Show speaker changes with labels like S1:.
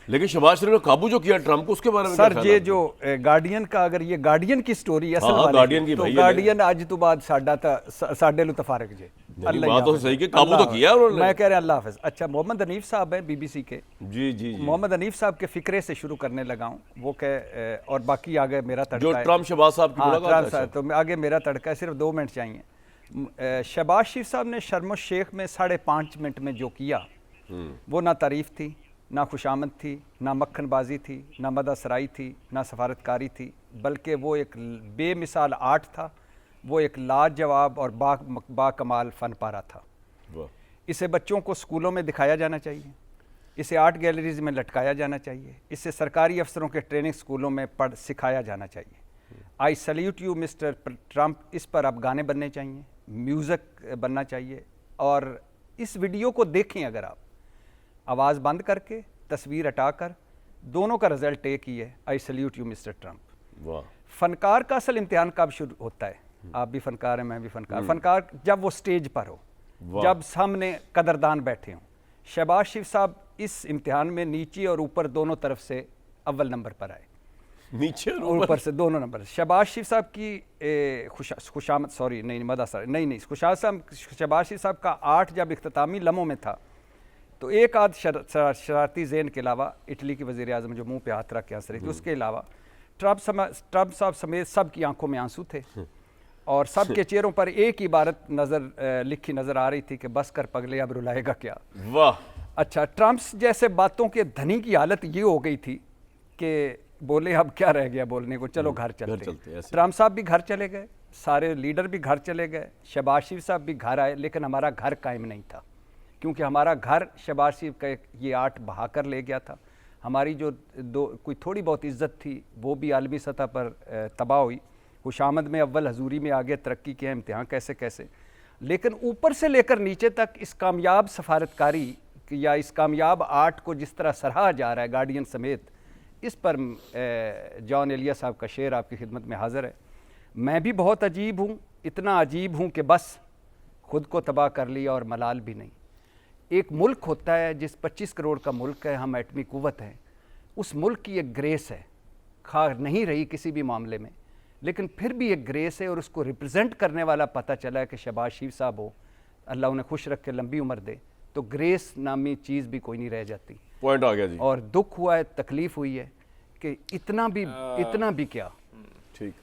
S1: लेकिन शहबाज शरीफ ने काबू जो किया ट्रंप को, उसके बारे में
S2: सर
S1: क्या
S2: ये
S1: ख्याल
S2: जो गार्डियन का, अगर ये गार्डियन की स्टोरी असल
S1: हाँ,
S2: वाले
S1: गार्डियन की
S2: तो
S1: भाई
S2: गार्डियन आज तो बाद साडा साडे नु तफारक जे
S1: नहीं, बात तो सही कि काबू तो किया उन्होंने।
S2: मैं कह रहा अल्लाह हाफिज। अच्छा, मोहम्मद हनीफ साहब हैं बीबीसी के।
S1: जी जी जी,
S2: मोहम्मद हनीफ साहब के फिक्रे से शुरू करने लगा हूँ। वो कह और बाकी आगे मेरा
S1: जो
S2: तड़का है।
S1: ट्रंप शहबाज साहब की
S2: हाँ,
S1: मुलाकात
S2: ट्रंप
S1: है,
S2: साहब, तो आगे मेरा तड़का है, सिर्फ 2 मिनट चाहिए। शहबाज शरीफ साहब ने शर्म शेख में 5.5 मिनट में जो किया, वो ना तारीफ थी, ना खुशामद थी, ना मक्खनबाजी थी, ना मदासराई थी, ना सफारतकारी थी, बल्कि वो एक बेमिसाल आर्ट था। वो एक लाजवाब और बाकमाल फ़न पारा था।
S1: वाह।
S2: इसे बच्चों को स्कूलों में दिखाया जाना चाहिए, इसे आर्ट गैलरीज में लटकाया जाना चाहिए, इसे सरकारी अफसरों के ट्रेनिंग स्कूलों में सिखाया जाना चाहिए। I salute you Mister Trump. इस पर अब गाने बनने चाहिए, म्यूज़िक बनना चाहिए। और इस वीडियो को देखें अगर आप, आवाज़ बंद करके तस्वीर हटाकर, दोनों का रिजल्ट एक ही है, I salute you Mister Trump.
S1: वाह।
S2: फनकार का असल इम्तिहान कब शुरू होता है? आप भी फनकार हैं, मैं भी फनकार। फनकार जब वो स्टेज पर हो, जब सामने कदरदान बैठे हों। शहबाज शरीफ साहब इस इम्तिहान में नीचे और ऊपर दोनों तरफ से अव्वल नंबर पर आए,
S1: नीचे
S2: और ऊपर से दोनों नंबर। शहबाज शरीफ साहब की खुशामद, सॉरी नहीं मदासर नहीं शहबाज शरीफ साहब का 8 जब इख्तितामी लम्हों में था, तो एक आध शरारती ज़ेन के अलावा, इटली की वज़ीर आज़म जो मुंह पे हाथ रख के हंस रही थी, उसके अलावा ट्रंप साहब समेत सब की आंखों में आंसू थे, और सब के चेहरों पर एक ही इबारत लिखी नज़र आ रही थी कि बस कर पगले, अब रुलाएगा क्या।
S1: वाह।
S2: अच्छा, ट्रंप जैसे बातों के धनी की हालत ये हो गई थी कि बोले अब क्या रह गया बोलने को, चलो घर चलते। ट्रंप साहब भी घर चले गए, सारे लीडर भी घर चले गए, शहबाज शरीफ साहब भी घर आए, लेकिन हमारा घर कायम नहीं था, क्योंकि हमारा घर शहबाज शरीफ का ये आर्ट बहा कर ले गया था। हमारी जो कोई थोड़ी बहुत इज्जत थी, वो भी आलमी सतह पर तबाह हुई। खुशामद में अव्वल हजूरी में आगे तरक्की किया, इम्तिहान कैसे कैसे, लेकिन ऊपर से लेकर नीचे तक इस कामयाब सफारतकारी या इस कामयाब आर्ट को जिस तरह सराहा जा रहा है गार्डियन समेत, इस पर जॉन एलिया साहब का शेर आपकी खिदमत में हाजिर है। मैं भी बहुत अजीब हूँ, इतना अजीब हूँ कि बस खुद को तबाह कर लिया और मलाल भी नहीं। एक मुल्क होता है जिस 25 करोड़ का मुल्क है, हम एटमी कुव्वत हैं, उस मुल्क की एक ग्रेस है, खा नहीं रही किसी भी मामले में, लेकिन फिर भी एक ग्रेस है, और उसको रिप्रेजेंट करने वाला पता चला है कि शहबाज शरीफ साहब हो, अल्लाह उन्हें खुश रख के लंबी उम्र दे, तो ग्रेस नामी चीज़ भी कोई नहीं रह जाती।
S1: पॉइंट आ गया जी।
S2: और दुख हुआ है, तकलीफ़ हुई है कि इतना भी क्या।
S1: ठीक।